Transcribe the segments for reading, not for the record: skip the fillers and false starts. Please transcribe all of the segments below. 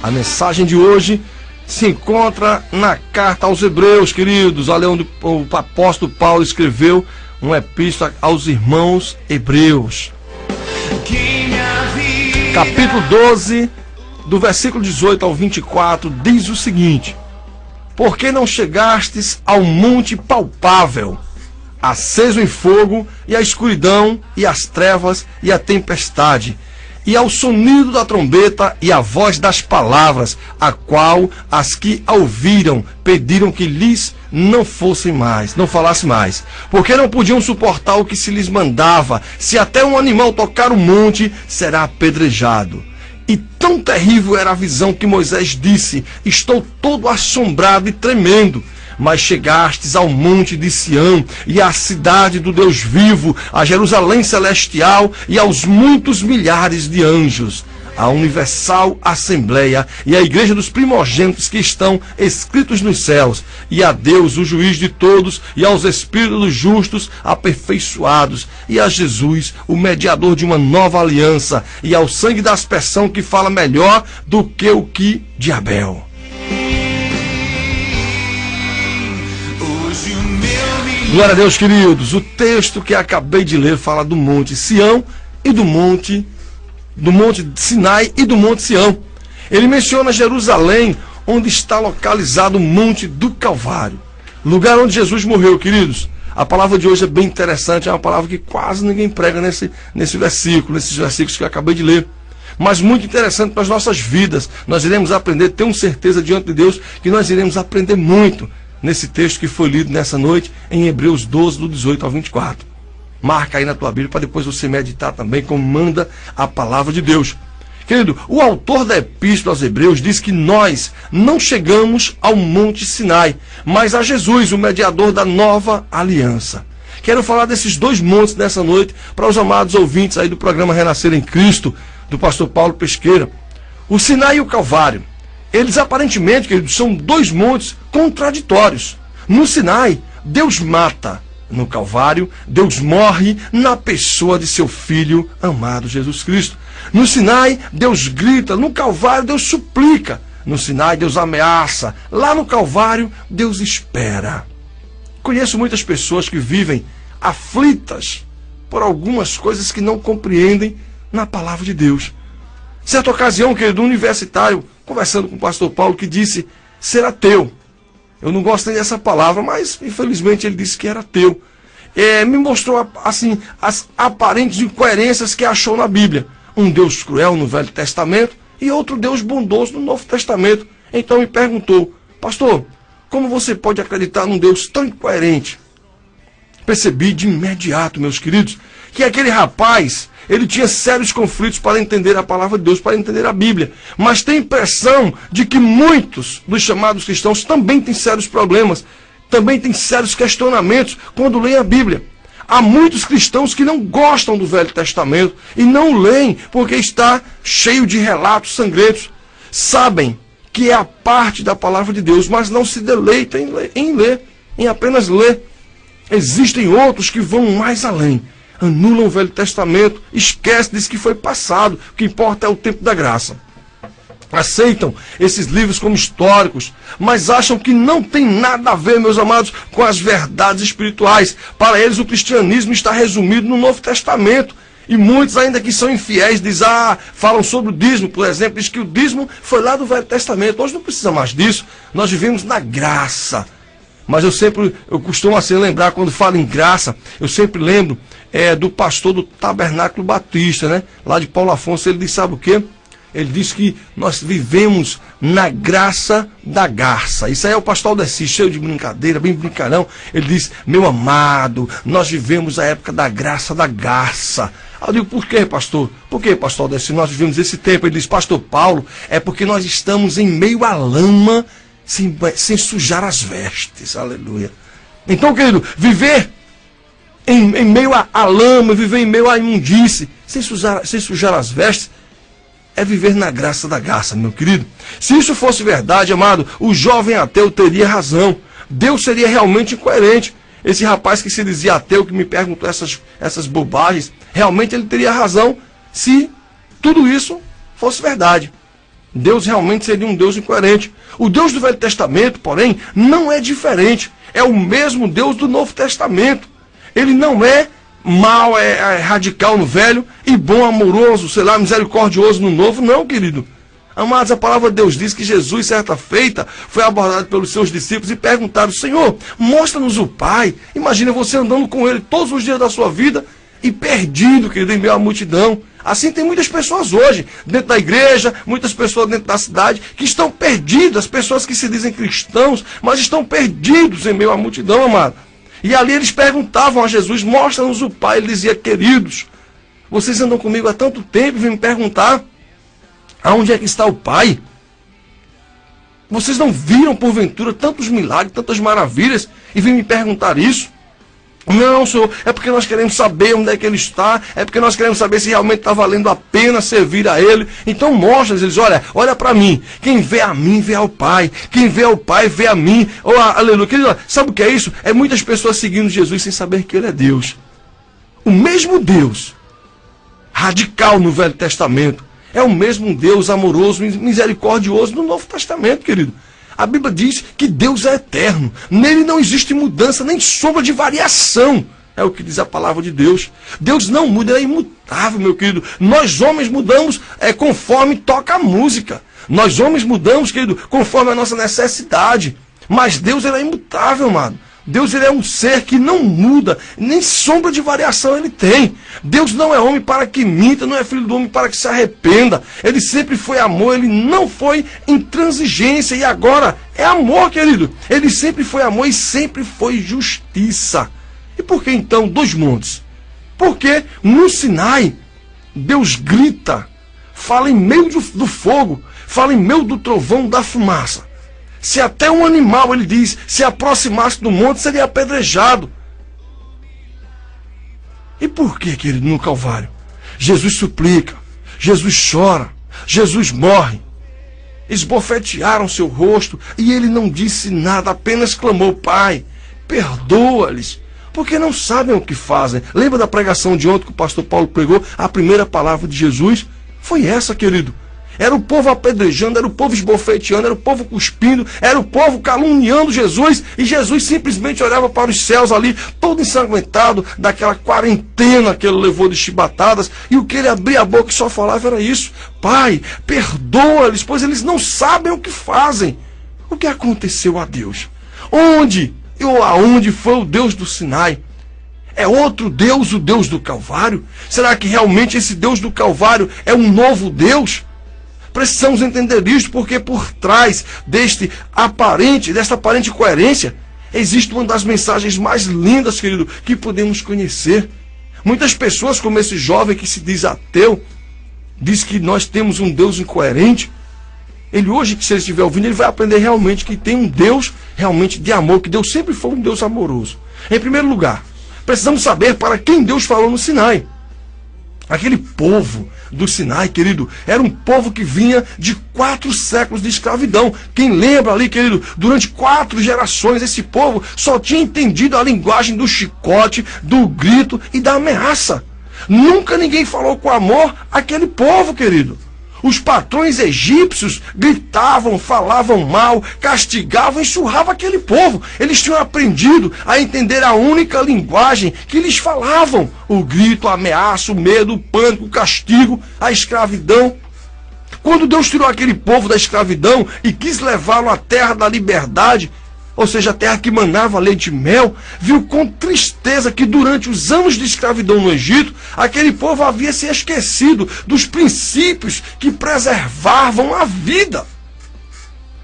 A mensagem de hoje se encontra na carta aos Hebreus, queridos, ali onde o apóstolo Paulo escreveu uma epístola aos irmãos hebreus. Capítulo 12, do versículo 18 ao 24, diz o seguinte: Por que não chegastes ao monte palpável, aceso em fogo, e a escuridão, e as trevas, e a tempestade, e ao sonido da trombeta e a voz das palavras, a qual as que a ouviram pediram que lhes não falasse mais, porque não podiam suportar o que se lhes mandava. Se até um animal tocar o monte, será apedrejado. E tão terrível era a visão que Moisés disse: Estou todo assombrado e tremendo. Mas chegastes ao monte de Sião, e à cidade do Deus vivo, a Jerusalém celestial, e aos muitos milhares de anjos, a universal assembleia, e a igreja dos primogênitos que estão escritos nos céus, e a Deus, o juiz de todos, e aos espíritos dos justos aperfeiçoados, e a Jesus, o mediador de uma nova aliança, e ao sangue da aspersão que fala melhor do que o que de Abel. Glória a Deus, queridos. O texto que acabei de ler fala do Monte Sião e do Monte Sinai e do Monte Sião. Ele menciona Jerusalém, onde está localizado o Monte do Calvário, lugar onde Jesus morreu, queridos. A palavra de hoje é bem interessante, é uma palavra que quase ninguém prega nesses versículos que eu acabei de ler. Mas muito interessante para as nossas vidas. Nós iremos aprender, tenho certeza diante de Deus que nós iremos aprender muito nesse texto que foi lido nessa noite em Hebreus 12, do 18 ao 24. Marca aí na tua Bíblia para depois você meditar também como manda a palavra de Deus. Querido, o autor da epístola aos Hebreus diz que nós não chegamos ao Monte Sinai, mas a Jesus, o mediador da nova aliança. Quero falar desses dois montes nessa noite para os amados ouvintes aí do programa Renascer em Cristo, do pastor Paulo Pesqueira. O Sinai e o Calvário. Eles aparentemente, queridos, são dois montes contraditórios. No Sinai, Deus mata. No Calvário, Deus morre na pessoa de seu Filho amado Jesus Cristo. No Sinai, Deus grita. No Calvário, Deus suplica. No Sinai, Deus ameaça. Lá no Calvário, Deus espera. Conheço muitas pessoas que vivem aflitas por algumas coisas que não compreendem na palavra de Deus. Certa ocasião, querido, um universitário, conversando com o pastor Paulo, que disse ser ateu. Eu não gosto nem dessa palavra, mas infelizmente ele disse que era ateu. Me mostrou assim as aparentes incoerências que achou na Bíblia. Um Deus cruel no Velho Testamento e outro Deus bondoso no Novo Testamento. Então me perguntou: pastor, como você pode acreditar num Deus tão incoerente? Percebi de imediato, meus queridos, que aquele rapaz, ele tinha sérios conflitos para entender a palavra de Deus, para entender a Bíblia. Mas tem a impressão de que muitos dos chamados cristãos também têm sérios problemas, também têm sérios questionamentos quando leem a Bíblia. Há muitos cristãos que não gostam do Velho Testamento e não leem porque está cheio de relatos sangrentos. Sabem que é a parte da palavra de Deus, mas não se deleitam em apenas ler. Existem outros que vão mais além. Anulam o Velho Testamento, esquecem, diz que foi passado, o que importa é o tempo da graça. Aceitam esses livros como históricos, mas acham que não tem nada a ver, meus amados, com as verdades espirituais. Para eles o cristianismo está resumido no Novo Testamento. E muitos ainda que são infiéis, falam sobre o dízimo, por exemplo, diz que o dízimo foi lá do Velho Testamento. Hoje não precisa mais disso, nós vivemos na graça. Mas eu costumo assim lembrar, quando falo em graça, eu sempre lembro do pastor do Tabernáculo Batista, né? Lá de Paulo Afonso. Ele diz, sabe o quê? Ele diz que nós vivemos na graça da garça. Isso aí é o pastor Aldeci, cheio de brincadeira, bem brincalhão. Ele diz, meu amado, nós vivemos a época da graça da garça. Eu digo, por quê, pastor? Por que, pastor Aldeci, nós vivemos esse tempo? Ele diz, pastor Paulo, é porque nós estamos em meio à lama, sem sujar as vestes. Aleluia. Então, querido, viver em meio à lama, viver em meio à imundície, sem sujar as vestes, é viver na graça da graça, meu querido. Se isso fosse verdade, amado, o jovem ateu teria razão. Deus seria realmente incoerente. Esse rapaz que se dizia ateu, que me perguntou essas bobagens, realmente ele teria razão se tudo isso fosse verdade. Deus realmente seria um Deus incoerente. O Deus do Velho Testamento, porém, não é diferente. É o mesmo Deus do Novo Testamento. Ele não é mau, é radical no Velho e bom, amoroso, sei lá, misericordioso no Novo. Não, querido. Amados, a palavra de Deus diz que Jesus, certa feita, foi abordado pelos seus discípulos e perguntaram: Senhor, mostra-nos o Pai. Imagina você andando com Ele todos os dias da sua vida e perdido, querido, em meio à multidão. Assim tem muitas pessoas hoje, dentro da igreja, muitas pessoas dentro da cidade, que estão perdidas, pessoas que se dizem cristãos, mas estão perdidos em meio à multidão, amado. E ali eles perguntavam a Jesus: mostra-nos o Pai. Ele dizia: queridos, vocês andam comigo há tanto tempo e vêm me perguntar aonde é que está o Pai? Vocês não viram, porventura, tantos milagres, tantas maravilhas, e vêm me perguntar isso? Não, Senhor, é porque nós queremos saber onde é que Ele está, é porque nós queremos saber se realmente está valendo a pena servir a Ele. Então mostra, eles olha para mim, quem vê a mim, vê ao Pai, quem vê ao Pai, vê a mim. Oh, aleluia. Querido, sabe o que é isso? É muitas pessoas seguindo Jesus sem saber que Ele é Deus. O mesmo Deus, radical no Velho Testamento, é o mesmo Deus amoroso, misericordioso no Novo Testamento, querido. A Bíblia diz que Deus é eterno. Nele não existe mudança, nem sombra de variação. É o que diz a palavra de Deus. Deus não muda, ele é imutável, meu querido. Nós homens mudamos conforme toca a música. Nós homens mudamos, querido, conforme a nossa necessidade. Mas Deus, ele é imutável, amado. Deus, ele é um ser que não muda, nem sombra de variação ele tem. Deus não é homem para que minta, não é filho do homem para que se arrependa. Ele sempre foi amor, ele não foi intransigência e agora é amor, querido. Ele sempre foi amor e sempre foi justiça. E por que então 2 montes? Porque no Sinai, Deus grita, fala em meio do fogo, fala em meio do trovão, da fumaça. Se até um animal, ele diz, se aproximasse do monte, seria apedrejado. E por que, querido, no Calvário? Jesus suplica, Jesus chora, Jesus morre. Esbofetearam seu rosto e ele não disse nada, apenas clamou: Pai, perdoa-lhes, porque não sabem o que fazem. Lembra da pregação de ontem que o pastor Paulo pregou? A primeira palavra de Jesus foi essa, querido. Era o povo apedrejando, era o povo esbofeteando, era o povo cuspindo, era o povo caluniando Jesus, e Jesus simplesmente olhava para os céus ali, todo ensanguentado, daquela quarentena que ele levou de chibatadas, e o que ele abria a boca e só falava era isso: Pai, perdoa-lhes, pois eles não sabem o que fazem. O que aconteceu a Deus? Onde ou aonde foi o Deus do Sinai? É outro Deus, o Deus do Calvário? Será que realmente esse Deus do Calvário é um novo Deus? Precisamos entender isso, porque por trás desta aparente coerência, existe uma das mensagens mais lindas, querido, que podemos conhecer. Muitas pessoas, como esse jovem que se diz ateu, diz que nós temos um Deus incoerente. Ele hoje, se ele estiver ouvindo, ele vai aprender realmente que tem um Deus realmente de amor, que Deus sempre foi um Deus amoroso. Em primeiro lugar, precisamos saber para quem Deus falou no Sinai. Aquele povo do Sinai, querido, era um povo que vinha de 4 séculos de escravidão. Quem lembra ali, querido, durante 4 gerações, esse povo só tinha entendido a linguagem do chicote, do grito e da ameaça. Nunca ninguém falou com amor àquele povo, querido. Os patrões egípcios gritavam, falavam mal, castigavam, enxurravam aquele povo. Eles tinham aprendido a entender a única linguagem que lhes falavam: o grito, a ameaça, o medo, o pânico, o castigo, a escravidão. Quando Deus tirou aquele povo da escravidão e quis levá-lo à terra da liberdade, ou seja, a terra que manava leite e mel, viu com tristeza que durante os anos de escravidão no Egito, aquele povo havia se esquecido dos princípios que preservavam a vida.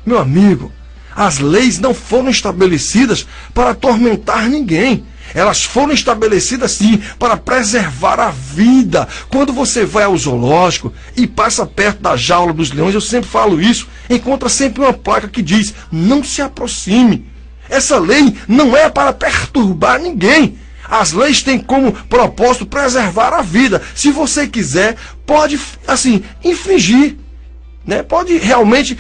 Meu amigo, as leis não foram estabelecidas para atormentar ninguém. Elas foram estabelecidas sim para preservar a vida. Quando você vai ao zoológico e passa perto da jaula dos leões, eu sempre falo isso, encontra sempre uma placa que diz: não se aproxime. Essa lei não é para perturbar ninguém. As leis têm como propósito preservar a vida. Se você quiser, pode assim infringir, né? Pode realmente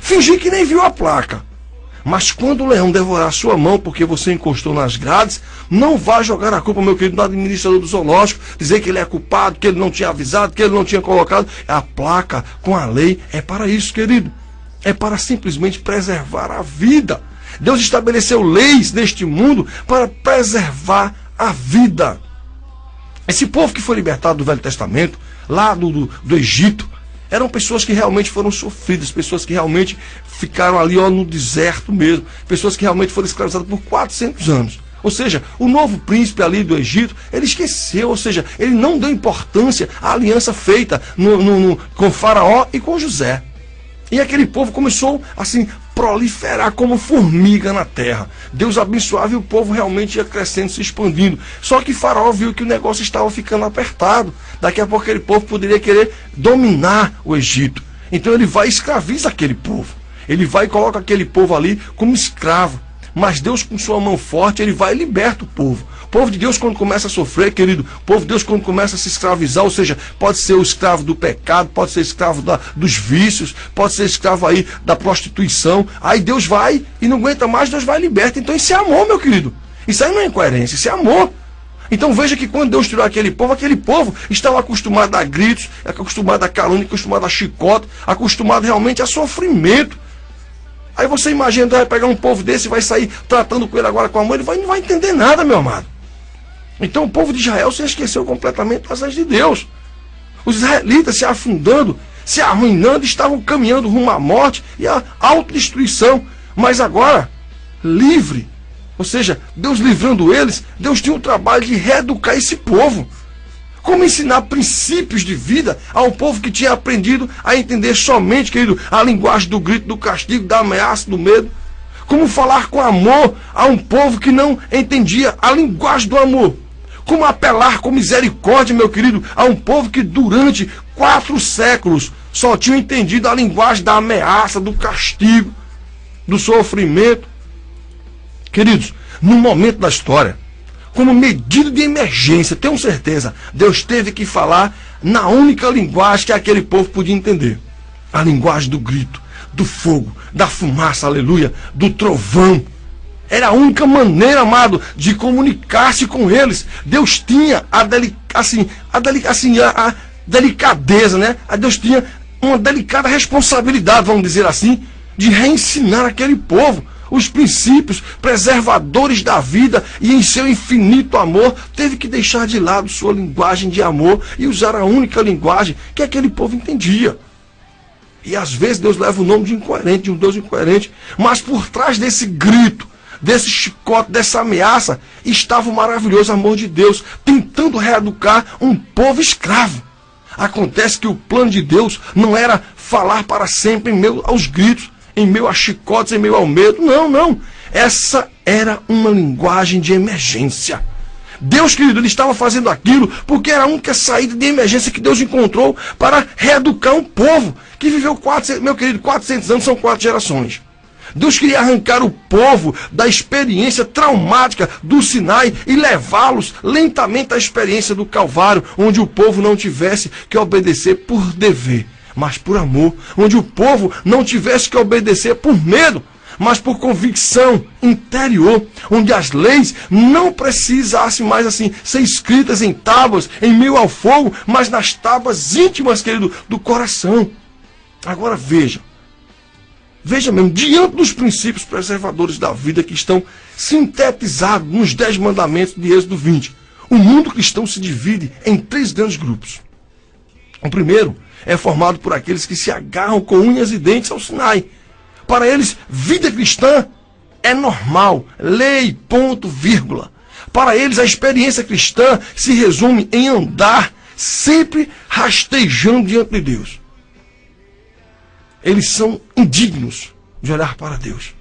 fingir que nem viu a placa. Mas quando o leão devorar sua mão porque você encostou nas grades, não vá jogar a culpa, meu querido, no administrador do zoológico, dizer que ele é culpado, que ele não tinha avisado, que ele não tinha colocado. A placa com a lei é para isso, querido. É para simplesmente preservar a vida. Deus estabeleceu leis neste mundo para preservar a vida. Esse povo que foi libertado do Velho Testamento, lá do Egito, eram pessoas que realmente foram sofridas, pessoas que realmente ficaram ali no deserto mesmo, pessoas que realmente foram escravizadas por 400 anos. Ou seja, o novo príncipe ali do Egito, ele esqueceu, ou seja, ele não deu importância à aliança feita com Faraó e com José. E aquele povo começou assim proliferar como formiga na terra. Deus abençoava e o povo realmente ia crescendo, se expandindo. Só que Faraó viu que o negócio estava ficando apertado. Daqui a pouco aquele povo poderia querer dominar o Egito. Então ele vai e escraviza aquele povo. Ele vai e coloca aquele povo ali como escravo. Mas Deus, com sua mão forte, ele vai e liberta o povo. O povo de Deus, quando começa a sofrer, querido, o povo de Deus, quando começa a se escravizar, ou seja, pode ser o escravo do pecado, pode ser escravo dos vícios, pode ser escravo aí da prostituição. Aí Deus vai e não aguenta mais, Deus vai e liberta. Então isso é amor, meu querido. Isso aí não é incoerência, isso é amor. Então veja que quando Deus tirou aquele povo estava acostumado a gritos, acostumado a calúnia, acostumado a chicote, acostumado realmente a sofrimento. Aí você imagina, vai pegar um povo desse e vai sair tratando com ele agora com amor, ele não vai entender nada, meu amado. Então o povo de Israel se esqueceu completamente das leis de Deus. Os israelitas se afundando, se arruinando, estavam caminhando rumo à morte e à autodestruição. Mas agora, livre, ou seja, Deus livrando eles, Deus tinha o trabalho de reeducar esse povo. Como ensinar princípios de vida ao povo que tinha aprendido a entender somente, querido, a linguagem do grito, do castigo, da ameaça, do medo. Como falar com amor a um povo que não entendia a linguagem do amor. Como apelar com misericórdia, meu querido, a um povo que durante 4 séculos só tinha entendido a linguagem da ameaça, do castigo, do sofrimento. Queridos, no momento da história, como medida de emergência, tenho certeza, Deus teve que falar na única linguagem que aquele povo podia entender. A linguagem do grito, do fogo, da fumaça, aleluia, do trovão. Era a única maneira, amado, de comunicar-se com eles. Deus tinha a delicadeza, né? Deus tinha uma delicada responsabilidade, vamos dizer assim, de reensinar aquele povo os princípios preservadores da vida, e em seu infinito amor teve que deixar de lado sua linguagem de amor e usar a única linguagem que aquele povo entendia. E às vezes Deus leva o nome de incoerente, de um Deus incoerente, mas por trás desse grito, desse chicote, dessa ameaça, estava o maravilhoso amor de Deus, tentando reeducar um povo escravo. Acontece que o plano de Deus não era falar para sempre em meio aos gritos, em meio a chicotes, em meio ao medo. Não. Essa era uma linguagem de emergência. Deus, querido, ele estava fazendo aquilo porque era a única saída de emergência que Deus encontrou para reeducar um povo que viveu 400 anos, são 4 gerações. Deus queria arrancar o povo da experiência traumática do Sinai e levá-los lentamente à experiência do Calvário, onde o povo não tivesse que obedecer por dever, mas por amor, onde o povo não tivesse que obedecer por medo, mas por convicção interior, onde as leis não precisassem mais assim ser escritas em tábuas, em meio ao fogo, mas nas tábuas íntimas, querido, do coração. Agora veja mesmo, diante dos princípios preservadores da vida que estão sintetizados nos 10 mandamentos de Êxodo 20, o mundo cristão se divide em 3 grandes grupos. O primeiro é formado por aqueles que se agarram com unhas e dentes ao Sinai. Para eles, vida cristã é normal, lei, ponto, vírgula. Para eles, a experiência cristã se resume em andar sempre rastejando diante de Deus. Eles são indignos de olhar para Deus.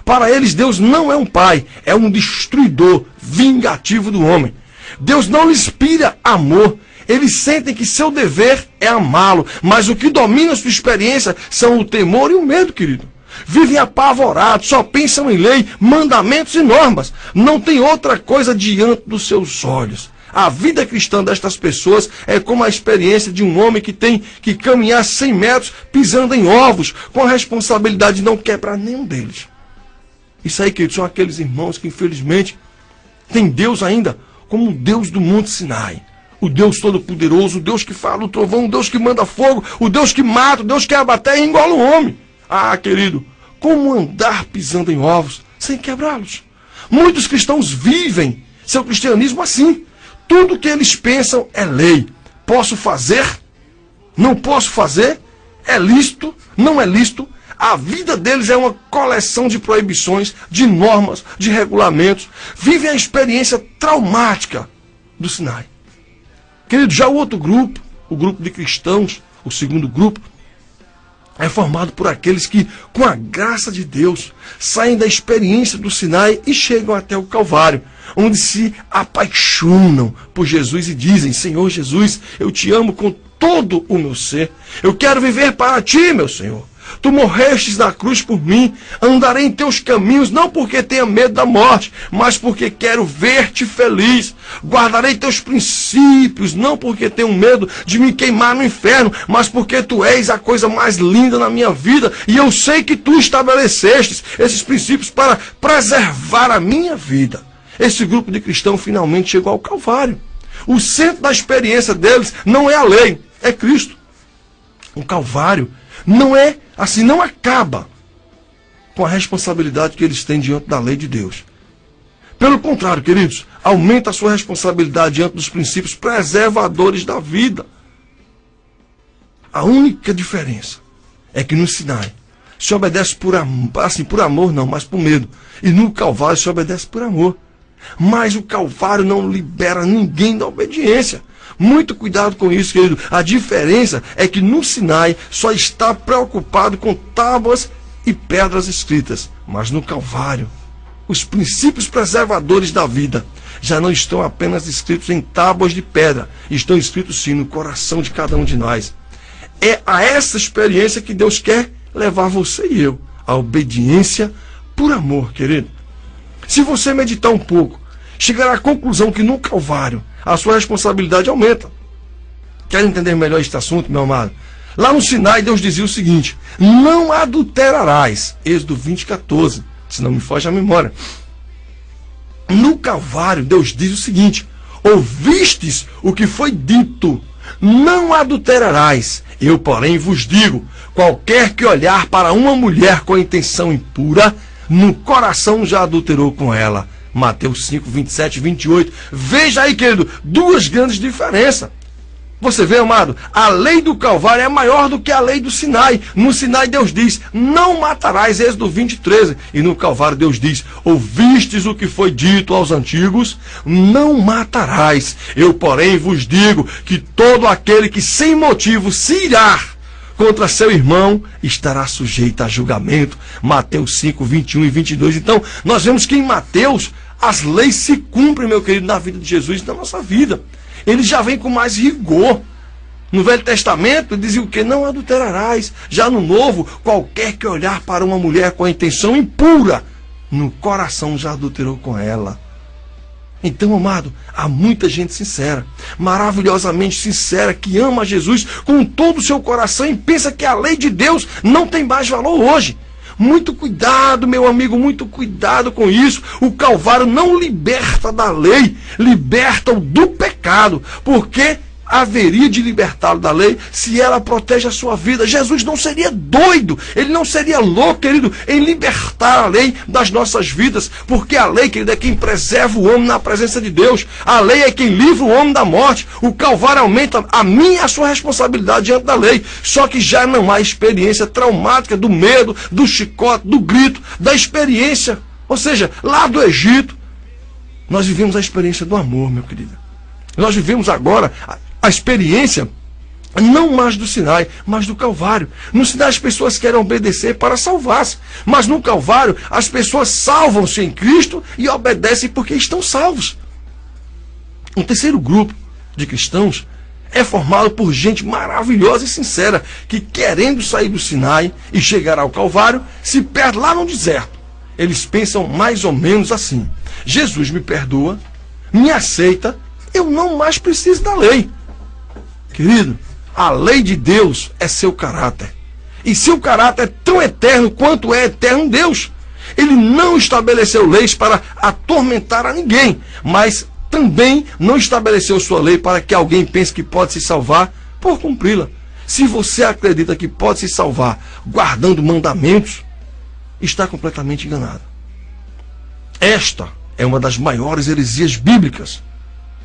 Para eles, Deus não é um pai, é um destruidor vingativo do homem. Deus não lhes inspira amor. Eles sentem que seu dever é amá-lo, mas o que domina sua experiência são o temor e o medo, querido. Vivem apavorados, só pensam em lei, mandamentos e normas. Não tem outra coisa diante dos seus olhos. A vida cristã destas pessoas é como a experiência de um homem que tem que caminhar 100 metros pisando em ovos, com a responsabilidade de não quebrar nenhum deles. Isso aí, queridos, são aqueles irmãos que infelizmente têm Deus ainda como o Deus do Monte Sinai. O Deus Todo-Poderoso, o Deus que fala o trovão, o Deus que manda fogo, o Deus que mata, o Deus que abre a terra e engola o homem. Ah, querido, como andar pisando em ovos sem quebrá-los? Muitos cristãos vivem seu cristianismo assim. Tudo que eles pensam é lei. Posso fazer? Não posso fazer? É lícito? Não é lícito? A vida deles é uma coleção de proibições, de normas, de regulamentos. Vivem a experiência traumática do Sinai. Querido, já o outro grupo, o grupo de cristãos, o segundo grupo, é formado por aqueles que, com a graça de Deus, saem da experiência do Sinai e chegam até o Calvário, onde se apaixonam por Jesus e dizem: Senhor Jesus, eu te amo com todo o meu ser. Eu quero viver para ti, meu Senhor. Tu morrestes na cruz por mim, andarei em teus caminhos, não porque tenha medo da morte, mas porque quero ver-te feliz. Guardarei teus princípios, não porque tenho medo de me queimar no inferno, mas porque tu és a coisa mais linda na minha vida, e eu sei que tu estabelecestes esses princípios para preservar a minha vida. Esse grupo de cristãos finalmente chegou ao Calvário. O centro da experiência deles não é a lei, é Cristo. O Calvário não é assim, não acaba com a responsabilidade que eles têm diante da lei de Deus. Pelo contrário, queridos, aumenta a sua responsabilidade diante dos princípios preservadores da vida. A única diferença é que no Sinai se obedece por amor não, mas por medo. E no Calvário se obedece por amor. Mas o Calvário não libera ninguém da obediência. Muito cuidado com isso, querido. A diferença é que no Sinai só está preocupado com tábuas e pedras escritas. Mas no Calvário, os princípios preservadores da vida já não estão apenas escritos em tábuas de pedra. Estão escritos sim no coração de cada um de nós. É a essa experiência que Deus quer levar você e eu. A obediência por amor, querido. Se você meditar um pouco, chegará à conclusão que no Calvário a sua responsabilidade aumenta. Quer entender melhor este assunto, meu amado? Lá no Sinai, Deus dizia o seguinte: não adulterarás. Êxodo 20:14, se não me foge a memória. No Calvário, Deus diz o seguinte: ouvistes o que foi dito, não adulterarás. Eu, porém, vos digo, qualquer que olhar para uma mulher com intenção impura, no coração já adulterou com ela. Mateus 5, 27 e 28. Veja aí, querido, duas grandes diferenças. Você vê, amado, a lei do Calvário é maior do que a lei do Sinai. No Sinai Deus diz, não matarás, Êxodo 20, 13. E no Calvário Deus diz, ouvistes o que foi dito aos antigos, não matarás. Eu, porém, vos digo que todo aquele que sem motivo se irar contra seu irmão estará sujeito a julgamento. Mateus 5, 21 e 22. Então, nós vemos que em Mateus as leis se cumprem, meu querido, na vida de Jesus e na nossa vida. Ele já vem com mais rigor. No Velho Testamento ele dizia o quê? Não adulterarás. Já no Novo, qualquer que olhar para uma mulher com a intenção impura, no coração já adulterou com ela. Então, amado, há muita gente sincera, maravilhosamente sincera, que ama Jesus com todo o seu coração e pensa que a lei de Deus não tem mais valor hoje. Muito cuidado, meu amigo, muito cuidado com isso. O Calvário não liberta da lei, liberta-o do pecado. Porque haveria de libertá-lo da lei se ela protege a sua vida. Jesus não seria doido, ele não seria louco, querido, em libertar a lei das nossas vidas, porque a lei, querido, é quem preserva o homem na presença de Deus. A lei é quem livra o homem da morte. O Calvário aumenta a minha e a sua responsabilidade diante da lei. Só que já não há experiência traumática do medo, do chicote, do grito, da experiência, ou seja, lá do Egito, nós vivemos a experiência do amor, meu querido. Nós vivemos agora a experiência não mais do Sinai, mas do Calvário. No Sinai as pessoas querem obedecer para salvar-se, mas no Calvário as pessoas salvam-se em Cristo e obedecem porque estão salvos. Um terceiro grupo de cristãos é formado por gente maravilhosa e sincera, que querendo sair do Sinai e chegar ao Calvário, se perde lá no deserto. Eles pensam mais ou menos assim: Jesus me perdoa, me aceita, eu não mais preciso da lei. Querido, a lei de Deus é seu caráter. E seu caráter é tão eterno quanto é eterno Deus. Ele não estabeleceu leis para atormentar a ninguém, mas também não estabeleceu sua lei para que alguém pense que pode se salvar por cumpri-la. Se você acredita que pode se salvar guardando mandamentos, está completamente enganado. Esta é uma das maiores heresias bíblicas.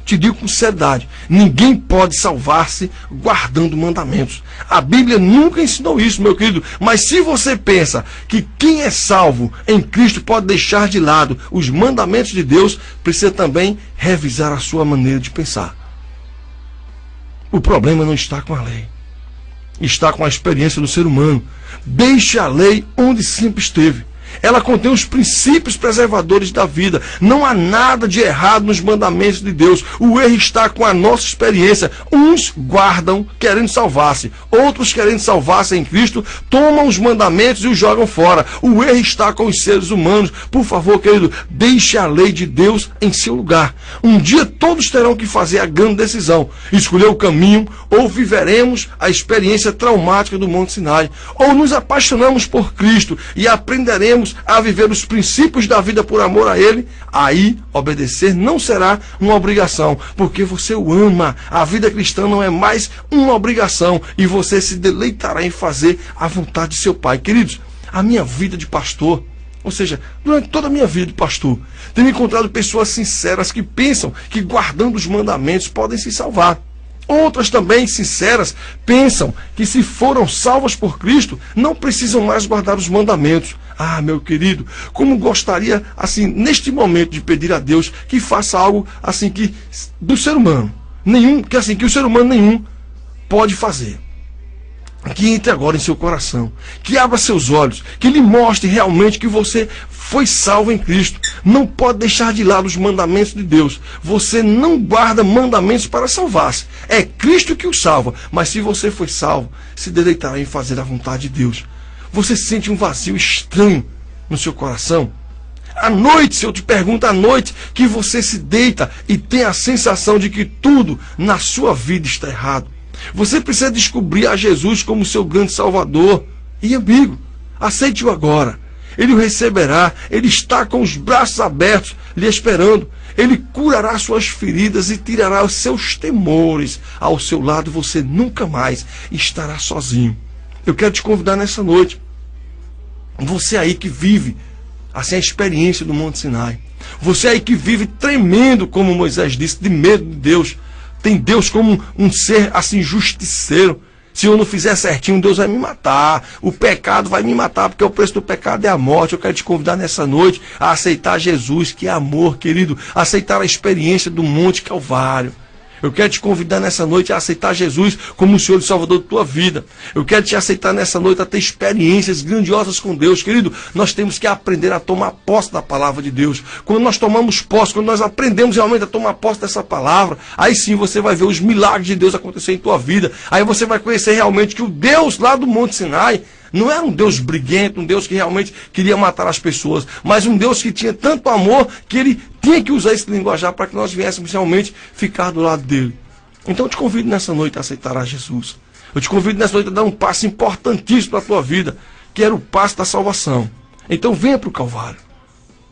Te digo com seriedade, ninguém pode salvar-se guardando mandamentos. A Bíblia nunca ensinou isso, meu querido. Mas se você pensa que quem é salvo em Cristo pode deixar de lado os mandamentos de Deus, precisa também revisar a sua maneira de pensar. O problema não está com a lei, está com a experiência do ser humano. Deixe a lei onde sempre esteve. Ela contém os princípios preservadores da vida. Não há nada de errado nos mandamentos de Deus. O erro está com a nossa experiência. Uns guardam querendo salvar-se. Outros, querendo salvar-se em Cristo, tomam os mandamentos e os jogam fora. O erro está com os seres humanos. Por favor, querido, deixe a lei de Deus em seu lugar. Um dia todos terão que fazer a grande decisão. Escolher o caminho, ou viveremos a experiência traumática do Monte Sinai. Ou nos apaixonamos por Cristo e aprenderemos a viver os princípios da vida por amor a Ele. Aí obedecer não será uma obrigação, porque você o ama. A vida cristã não é mais uma obrigação e você se deleitará em fazer a vontade de seu Pai. Queridos, a minha vida de pastor, ou seja, durante toda a minha vida de pastor, tenho encontrado pessoas sinceras que pensam que guardando os mandamentos podem se salvar. Outras também, sinceras, pensam que se foram salvas por Cristo, não precisam mais guardar os mandamentos. Ah, meu querido, como gostaria, assim, neste momento, de pedir a Deus que faça algo, assim, que do ser humano nenhum, que o ser humano nenhum pode fazer. Que entre agora em seu coração, que abra seus olhos, que lhe mostre realmente que você foi salvo em Cristo. Não pode deixar de lado os mandamentos de Deus. Você não guarda mandamentos para salvar-se. É Cristo que o salva. Mas se você foi salvo, se deleitará em fazer a vontade de Deus. Você sente um vazio estranho no seu coração? À noite, se eu te pergunto, à noite que você se deita e tem a sensação de que tudo na sua vida está errado. Você precisa descobrir a Jesus como seu grande Salvador e amigo. Aceite-o agora. Ele o receberá. Ele está com os braços abertos, lhe esperando. Ele curará suas feridas e tirará os seus temores. Ao seu lado você nunca mais estará sozinho. Eu quero te convidar nessa noite. Você aí que vive assim a experiência do Monte Sinai. Você aí que vive tremendo, como Moisés disse, de medo de Deus. Tem Deus como um ser assim justiceiro. Se eu não fizer certinho, Deus vai me matar. O pecado vai me matar, porque o preço do pecado é a morte. Eu quero te convidar nessa noite a aceitar Jesus, que é amor, querido. Aceitar a experiência do Monte Calvário. Eu quero te convidar nessa noite a aceitar Jesus como o Senhor e Salvador da tua vida. Eu quero te aceitar nessa noite a ter experiências grandiosas com Deus. Querido, nós temos que aprender a tomar posse da palavra de Deus. Quando nós tomamos posse, quando nós aprendemos realmente a tomar posse dessa palavra, aí sim você vai ver os milagres de Deus acontecer em tua vida. Aí você vai conhecer realmente que o Deus lá do Monte Sinai não era um Deus briguento, um Deus que realmente queria matar as pessoas, mas um Deus que tinha tanto amor que ele tinha que usar esse linguajar para que nós viéssemos realmente ficar do lado dele. Então eu te convido nessa noite a aceitar a Jesus. Eu te convido nessa noite a dar um passo importantíssimo para a tua vida, que era o passo da salvação. Então venha para o Calvário.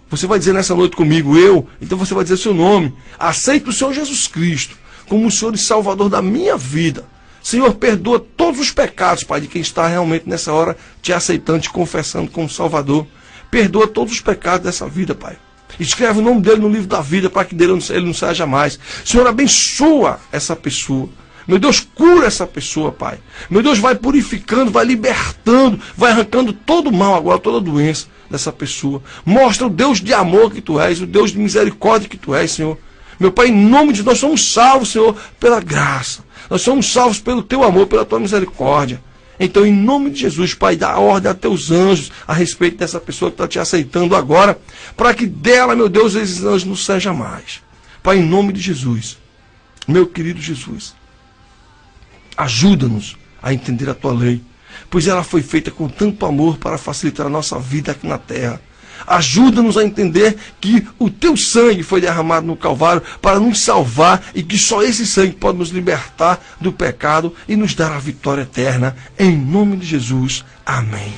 Você vai dizer nessa noite comigo, então você vai dizer seu nome. Aceita o Senhor Jesus Cristo como o Senhor e Salvador da minha vida. Senhor, perdoa todos os pecados, Pai, de quem está realmente nessa hora te aceitando, te confessando como Salvador. Perdoa todos os pecados dessa vida, Pai. Escreve o nome dele no livro da vida para que dele ele não saia jamais. Senhor, abençoa essa pessoa. Meu Deus, cura essa pessoa, Pai. Meu Deus, vai purificando, vai libertando, vai arrancando todo o mal agora, toda a doença dessa pessoa. Mostra o Deus de amor que Tu és, o Deus de misericórdia que Tu és, Senhor. Meu Pai, em nome de Deus, nós somos salvos, Senhor, pela graça. Nós somos salvos pelo Teu amor, pela Tua misericórdia. Então, em nome de Jesus, Pai, dá ordem a Teus anjos a respeito dessa pessoa que está te aceitando agora, para que dela, meu Deus, esses anjos não sejam mais. Pai, em nome de Jesus, meu querido Jesus, ajuda-nos a entender a Tua lei, pois ela foi feita com tanto amor para facilitar a nossa vida aqui na terra. Ajuda-nos a entender que o Teu sangue foi derramado no Calvário para nos salvar e que só esse sangue pode nos libertar do pecado e nos dar a vitória eterna. Em nome de Jesus. Amém.